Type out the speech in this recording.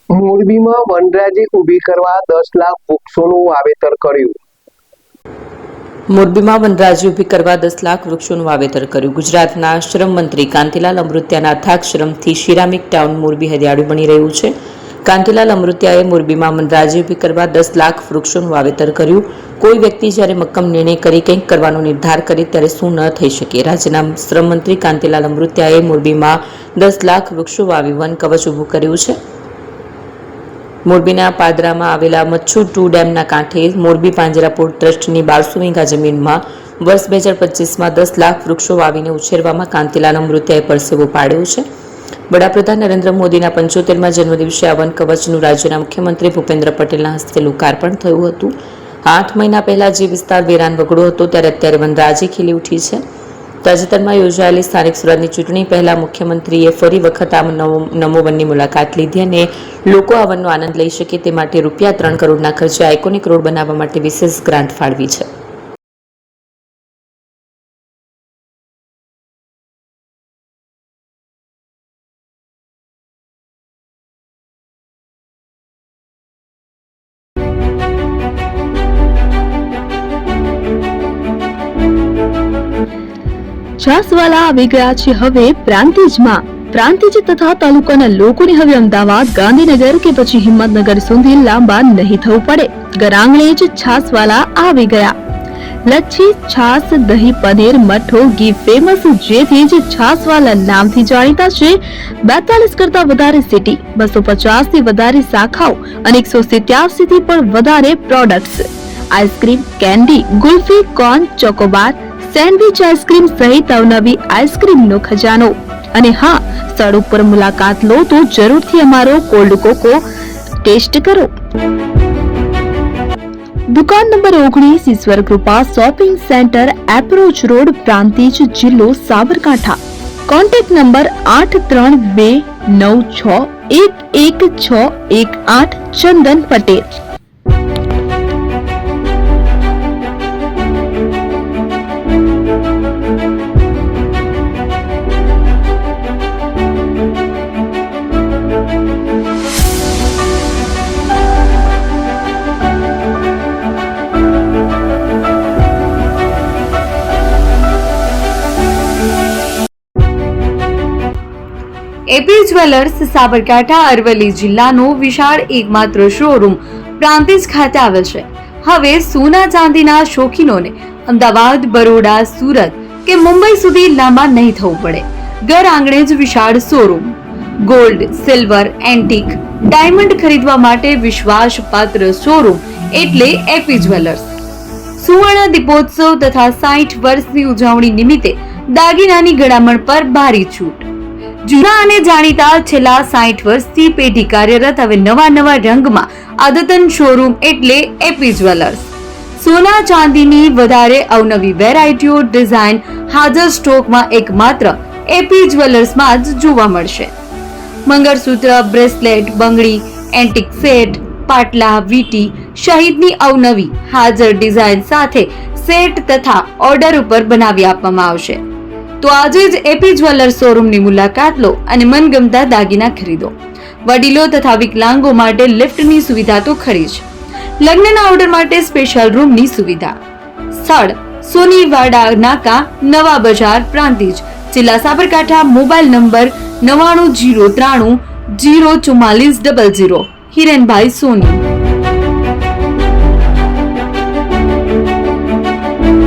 મોરબીમાં વનરાજી ઊભી કરવા 10 લાખ વૃક્ષોનું વાવેતર કર્યું. મોરબીમાં વનરાજી ઊભી કરવા 10 લાખ વૃક્ષોનું વાવેતર કર્યું. ગુજરાતના શ્રમ મંત્રી કાંતિલાલ અમૃતિયાના અથાગ શ્રમથી સિરામિક ટાઉન મોરબી હરિયાળું બની રહ્યું છે. કાંતિલાલ અમૃતિયાએ મોરબીમાં વનરાજી ઊભી કરવા 10 લાખ વૃક્ષોનું વાવેતર કર્યું. કોઈ વ્યક્તિ જ્યારે મક્કમ નિર્ણય કરી કંઈક કરવાનો નિર્ધાર કરે ત્યારે શું ન થઈ શકે. રાજ્યના શ્રમ મંત્રી કાંતિલાલ અમૃતિયાએ મોરબીમાં 10 લાખ વૃક્ષો વાવી વન કવચ ઊભું કર્યું છે. મોરબીના પાદરામાં આવેલા મચ્છુ 2 ડેમના કાંઠે મોરબી પાંજરાપોળ ટ્રસ્ટની 1200 વીઘા જમીનમાં વર્ષ 2025માં 10 લાખ વૃક્ષો વાવીને ઉછેરવામાં કાંતિલાલ અમૃતિયાએ પરસેવો પાડ્યો છે. વડાપ્રધાન નરેન્દ્ર મોદીના 75મા જન્મદિવસે આ વન કવચનું રાજ્યના મુખ્યમંત્રી ભૂપેન્દ્ર પટેલના હસ્તે લોકાર્પણ થયું હતું. 8 મહિના પહેલા જે વિસ્તાર વેરાન વગડો હતો ત્યારે અત્યારે વનરાજી ખીલી ઉઠી છે. તાજેતરમાં યોજાયેલી સ્થાનિક સ્વરાજની ચૂંટણી પહેલા મુખ્યમંત્રીએ ફરી વખત આ નમો વનની મુલાકાત લીધી અને લોકો આ વનનો આનંદ લઈ શકે તે માટે ₹3 કરોડના ખર્ચે આઇકોનિક રોડ બનાવવા માટે વિશેષ ગ્રાન્ટ ફાળવી છે. છાસવાલા આવી ગયા છે હવે પ્રાંતિજમાં. પ્રાંતિજ તથા તાલુકાના લોકોને હવે અમદાવાદ, ગાંધીનગર કે પછી હિંમતનગર સુધી લાંબા નહીં થવું પડે. ઘર આંગણે જ છાસવાલા આવી ગયા. લચ્છી, છાસ, દહીં, પનીર, મઠ્ઠો, ઘી ફેમસ, જેથી જ છાસવાલા નામથી જાણીતા છે. 42 કરતા વધારે સિટી, 250 થી વધારે શાખાઓ અને 187 થી પણ વધારે products. Ice cream, candy, kulfi, corn, Chocobar, sandwich ice cream સહિત અવનવી આઈસ્ક્રીમનો ખજાનો. અને હા, સ્થળ ઉપર મુલાકાત લો તો જરૂરથી અમારો કોલ્ડ કોકો ટેસ્ટ કરો. દુકાન number 19, Ishwar Krupa shopping centre, approach road, Prantij, જિલ્લો Sabarkantha. Contact number 8329611618. Chandan Patel. AP jewellers Sabarkantha Aravalli જિલ્લાનો વિશાળ એકમાત્ર શોરૂમ પ્રાંતિજ ખાતે આવેલ છે. હવે સોના ચાંદીના શોખીનોને અમદાવાદ, બરોડા, સુરત કે મુંબઈ સુધી લાંબા નહીં થવું પડે. ઘર આંગણે જ વિશાળ showroom. Gold, silver, antique, diamond ખરીદવા માટે વિશ્વાસપાત્ર શોરૂમ એટલે એપી જ્વેલર્સ. સુવર્ણ દીપોત્સવ તથા 60 વર્ષની ઉજવણી નિમિત્તે દાગીનાની ગળામણ પર ભારી છૂટ. જૂના અને જાણીતા છેલ્લા 60 વર્ષથી પેઢી કાર્યરત હવે નવા રંગમાં અદ્યતન શોરૂમ એટલે એપી જ્વેલર્સ. સોના ચાંદીની વધારે અવનવી વેરાયટીઓ, ડિઝાઇન હાજર સ્ટોકમાં એકમાત્ર એપી જ્વેલર્સમાં જ જોવા મળશે. મંગળસૂત્ર, બ્રેસલેટ, બંગડી, એન્ટિક સેટ, પાટલા, વીટી સહિતની અવનવી હાજર ડિઝાઇન સાથે સેટ તથા ઓર્ડર ઉપર બનાવી આપવામાં આવશે. તો આજે જ એપી જ્વેલર્સ શોરૂમની મુલાકાત લો અને મનગમતા દાગીના ખરીદો. વડીલો તથા વિકલાંગો માટે લિફ્ટની સુવિધા તો ખરી જ. લગ્નના ઓર્ડર માટે સ્પેશિયલ રૂમની સુવિધા. સ્થળ સોનીવાડા નાકા, નવા બજાર, પ્રાંતિજ, જિલ્લા સાબરકાંઠા. Mobile number 9903304400. હિરેનભાઈ સોની.